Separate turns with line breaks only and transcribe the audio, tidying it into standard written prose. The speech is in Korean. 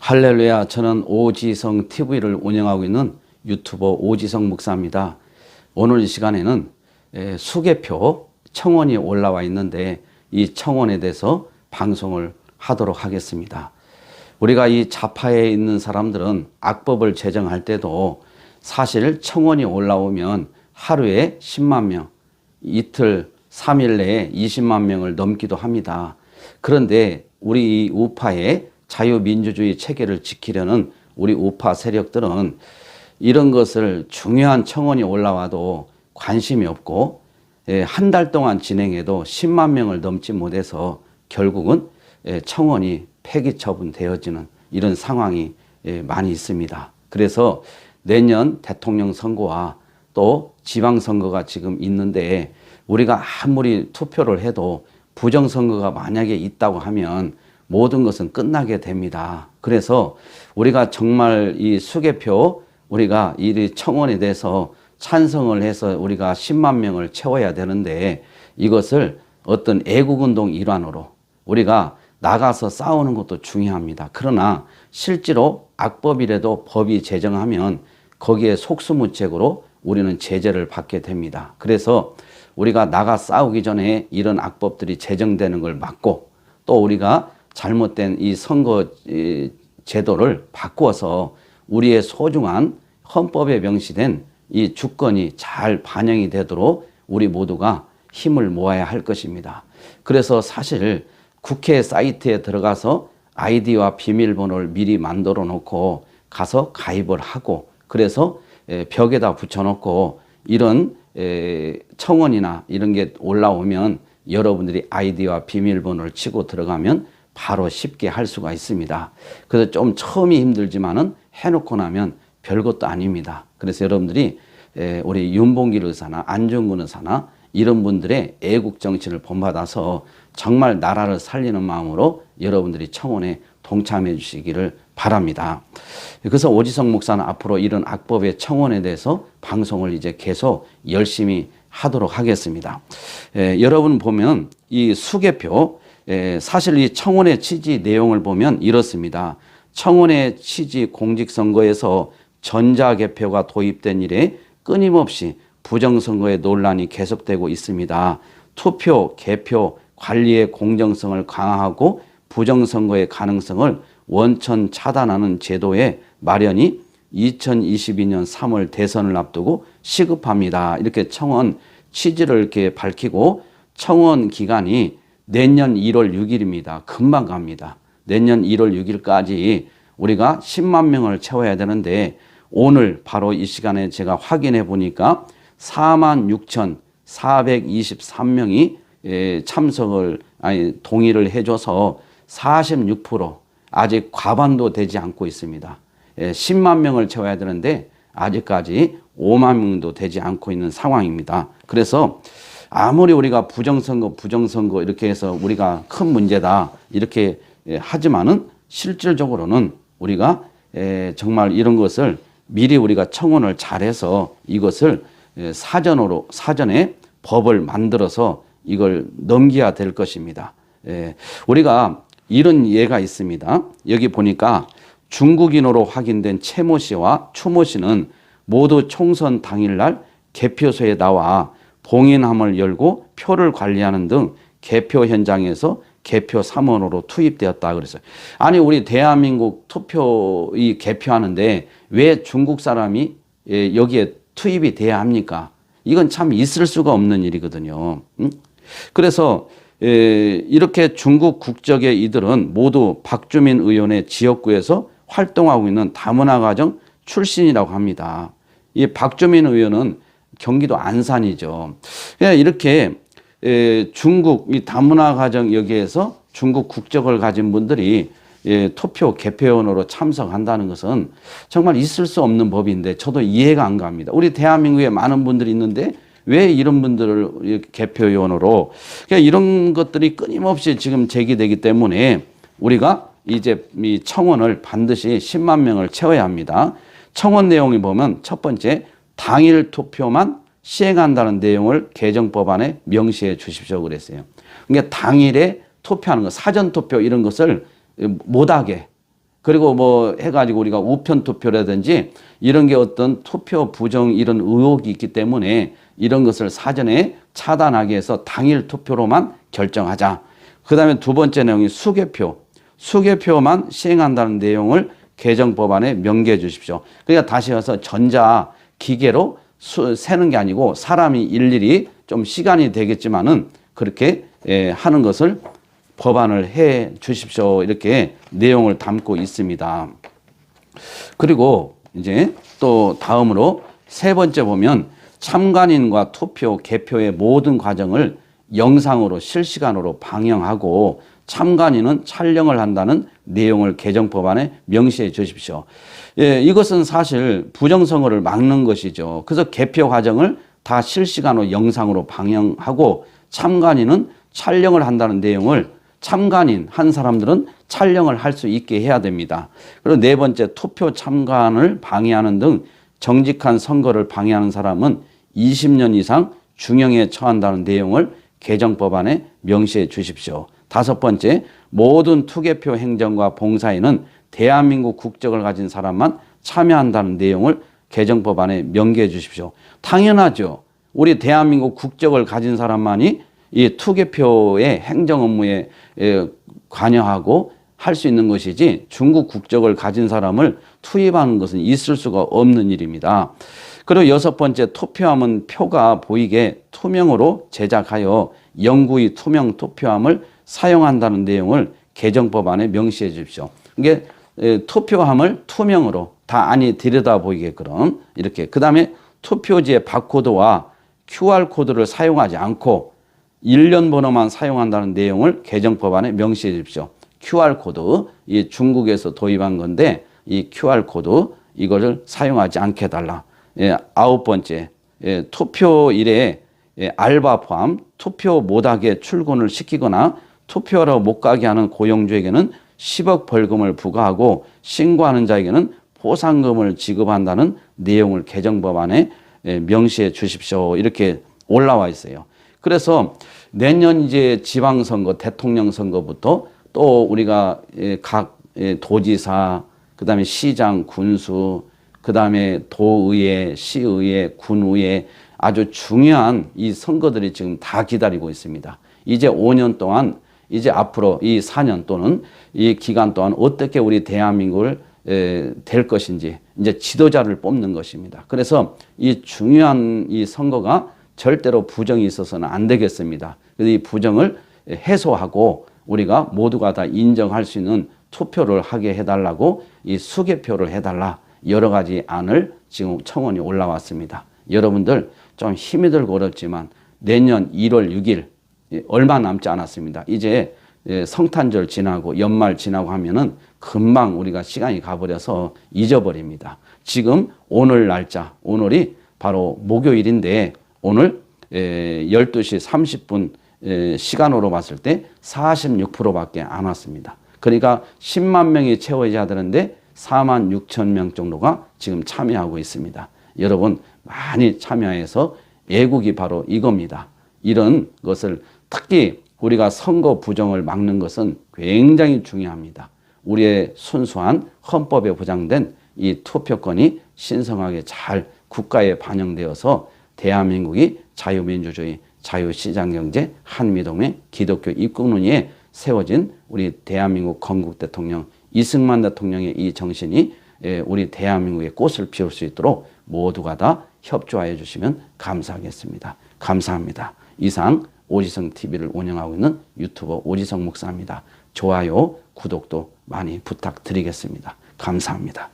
할렐루야. 저는 오지성 TV를 운영하고 있는 유튜버 오지성 목사입니다. 오늘 이 시간에는 수계표 청원이 올라와 있는데 이 청원에 대해서 방송을 하도록 하겠습니다. 우리가 이 좌파에 있는 사람들은 악법을 제정할 때도 사실 청원이 올라오면 하루에 10만 명, 이틀, 3일 내에 20만 명을 넘기도 합니다. 그런데 우리 이 우파의 자유민주주의 체계를 지키려는 우리 우파 세력들은 이런 것을 중요한 청원이 올라와도 관심이 없고 한 달 동안 진행해도 10만 명을 넘지 못해서 결국은 청원이 폐기 처분되어지는 이런 상황이 많이 있습니다. 그래서 내년 대통령 선거와 또 지방선거가 지금 있는데 우리가 아무리 투표를 해도 부정선거가 만약에 있다고 하면 모든 것은 끝나게 됩니다. 그래서 우리가 정말 이 수계표 우리가 이 청원에 대해서 찬성을 해서 우리가 10만 명을 채워야 되는데 이것을 어떤 애국운동 일환으로 우리가 나가서 싸우는 것도 중요합니다. 그러나 실제로 악법이라도 법이 제정하면 거기에 속수무책으로 우리는 제재를 받게 됩니다. 그래서 우리가 나가 싸우기 전에 이런 악법들이 제정되는 걸 막고 또 우리가 잘못된 이 선거 제도를 바꾸어서 우리의 소중한 헌법에 명시된 이 주권이 잘 반영이 되도록 우리 모두가 힘을 모아야 할 것입니다. 그래서 사실 국회 사이트에 들어가서 아이디와 비밀번호를 미리 만들어 놓고 가서 가입을 하고 그래서 벽에다 붙여놓고 이런 청원이나 이런 게 올라오면 여러분들이 아이디와 비밀번호를 치고 들어가면 바로 쉽게 할 수가 있습니다. 그래서 좀 처음이 힘들지만은 해놓고 나면 별것도 아닙니다. 그래서 여러분들이 우리 윤봉길 의사나 안중근 의사나 이런 분들의 애국 정신을 본받아서 정말 나라를 살리는 마음으로 여러분들이 청원에 동참해 주시기를 바랍니다. 그래서 오지성 목사는 앞으로 이런 악법의 청원에 대해서 방송을 이제 계속 열심히 하도록 하겠습니다. 여러분 보면 이 수계표 사실 이 청원의 취지 내용을 보면 이렇습니다. 청원의 취지 공직선거에서 전자개표가 도입된 이래 끊임없이 부정선거의 논란이 계속되고 있습니다. 투표, 개표, 관리의 공정성을 강화하고 부정선거의 가능성을 원천 차단하는 제도의 마련이 2022년 3월 대선을 앞두고 시급합니다. 이렇게 청원 취지를 이렇게 밝히고 청원 기간이 내년 1월 6일입니다. 금방 갑니다. 내년 1월 6일까지 우리가 10만 명을 채워야 되는데 오늘 바로 이 시간에 제가 확인해 보니까 46,423명이 동의를 해줘서 46% 아직 과반도 되지 않고 있습니다. 10만 명을 채워야 되는데 아직까지 5만 명도 되지 않고 있는 상황입니다. 그래서 아무리 우리가 부정선거 이렇게 해서 우리가 큰 문제다 이렇게 하지만은 실질적으로는 우리가 정말 이런 것을 미리 우리가 청원을 잘해서 이것을 사전에 법을 만들어서 이걸 넘겨야 될 것입니다. 우리가 이런 예가 있습니다. 여기 보니까 중국인으로 확인된 최모 씨와 추모 씨는 모두 총선 당일날 개표소에 나와 봉인함을 열고 표를 관리하는 등 개표 현장에서 개표 사무원으로 투입되었다 그랬어요. 아니 우리 대한민국 투표 개표하는데 왜 중국 사람이 여기에 투입이 돼야 합니까? 이건 참 있을 수가 없는 일이거든요. 그래서 이렇게 중국 국적의 이들은 모두 박주민 의원의 지역구에서 활동하고 있는 다문화가정 출신이라고 합니다. 이 박주민 의원은 경기도 안산이죠. 이렇게 중국 이 다문화 가정 여기에서 중국 국적을 가진 분들이 투표 개표원으로 참석한다는 것은 정말 있을 수 없는 법인데 저도 이해가 안 갑니다. 우리 대한민국에 많은 분들이 있는데 왜 이런 분들을 개표위원으로 그러니까 이런 것들이 끊임없이 지금 제기되기 때문에 우리가 이제 이 청원을 반드시 10만 명을 채워야 합니다. 청원 내용을 보면 첫 번째 당일 투표만 시행한다는 내용을 개정법안에 명시해 주십시오 그랬어요. 그러니까 당일에 투표하는 것, 사전 투표 이런 것을 못하게 그리고 뭐 해가지고 우리가 우편 투표라든지 이런 게 어떤 투표 부정 이런 의혹이 있기 때문에 이런 것을 사전에 차단하기 위해서 당일 투표로만 결정하자. 그 다음에 두 번째 내용이 수개표만 시행한다는 내용을 개정 법안에 명기해 주십시오. 그러니까 다시 와서 전자 기계로 세는 게 아니고 사람이 일일이 좀 시간이 되겠지만은 그렇게 하는 것을 법안을 해 주십시오. 이렇게 내용을 담고 있습니다. 그리고 이제 또 다음으로 세 번째 보면 참관인과 투표, 개표의 모든 과정을 영상으로 실시간으로 방영하고 참관인은 촬영을 한다는 내용을 개정 법안에 명시해 주십시오. 예, 이것은 사실 부정선거를 막는 것이죠. 그래서 개표 과정을 다 실시간으로 영상으로 방영하고 참관인은 촬영을 한다는 내용을 참관인 한 사람들은 촬영을 할 수 있게 해야 됩니다. 그리고 네 번째 투표 참관을 방해하는 등 정직한 선거를 방해하는 사람은 20년 이상 중형에 처한다는 내용을 개정 법안에 명시해 주십시오. 다섯 번째, 모든 투개표 행정과 봉사에는 대한민국 국적을 가진 사람만 참여한다는 내용을 개정 법안에 명기해 주십시오. 당연하죠. 우리 대한민국 국적을 가진 사람만이 이 투개표의 행정 업무에 관여하고 할 수 있는 것이지 중국 국적을 가진 사람을 투입하는 것은 있을 수가 없는 일입니다. 그리고 여섯 번째, 투표함은 표가 보이게 투명으로 제작하여 영구히 투명 투표함을 사용한다는 내용을 개정 법안에 명시해 주십시오. 이게 투표함을 투명으로 다 안이 들여다 보이게끔 이렇게. 그 다음에 투표지의 바코드와 QR코드를 사용하지 않고 일련 번호만 사용한다는 내용을 개정 법안에 명시해 주십시오. QR코드, 이 중국에서 도입한 건데 이 QR코드 이거를 사용하지 않게 해달라. 아홉 번째, 투표일에 알바 포함 투표 못하게 출근을 시키거나 투표하러 못 가게 하는 고용주에게는 10억 벌금을 부과하고 신고하는 자에게는 보상금을 지급한다는 내용을 개정 법안에 명시해 주십시오. 이렇게 올라와 있어요. 그래서 내년 이제 지방선거, 대통령 선거부터 또 우리가 각 도지사, 그 다음에 시장, 군수, 그 다음에 도의회, 시의회, 군의회 아주 중요한 이 선거들이 지금 다 기다리고 있습니다. 이제 5년 동안 이제 앞으로 이 4년 또는 이 기간 동안 어떻게 우리 대한민국을 될 것인지 이제 지도자를 뽑는 것입니다. 그래서 이 중요한 이 선거가 절대로 부정이 있어서는 안 되겠습니다. 그래서 이 부정을 해소하고 우리가 모두가 다 인정할 수 있는 투표를 하게 해달라고 이 수개표를 해달라 여러 가지 안을 지금 청원이 올라왔습니다. 여러분들 좀 힘이 들고 어렵지만 내년 1월 6일 얼마 남지 않았습니다. 이제 성탄절 지나고 연말 지나고 하면은 금방 우리가 시간이 가버려서 잊어버립니다. 지금 오늘 날짜, 오늘이 바로 목요일인데 오늘 12시 30분 시간으로 봤을 때 46%밖에 안 왔습니다. 그러니까 10만 명이 채워져야 되는데 4만 6천 명 정도가 지금 참여하고 있습니다. 여러분 많이 참여해서 애국이 바로 이겁니다. 이런 것을 특히 우리가 선거 부정을 막는 것은 굉장히 중요합니다. 우리의 순수한 헌법에 보장된 이 투표권이 신성하게 잘 국가에 반영되어서 대한민국이 자유민주주의, 자유시장경제, 한미동맹, 기독교 입국론의에 세워진 우리 대한민국 건국 대통령 이승만 대통령의 이 정신이 우리 대한민국의 꽃을 피울 수 있도록 모두가 다 협조하여 주시면 감사하겠습니다. 감사합니다. 이상 오지성TV를 운영하고 있는 유튜버 오지성 목사입니다. 좋아요, 구독도 많이 부탁드리겠습니다. 감사합니다.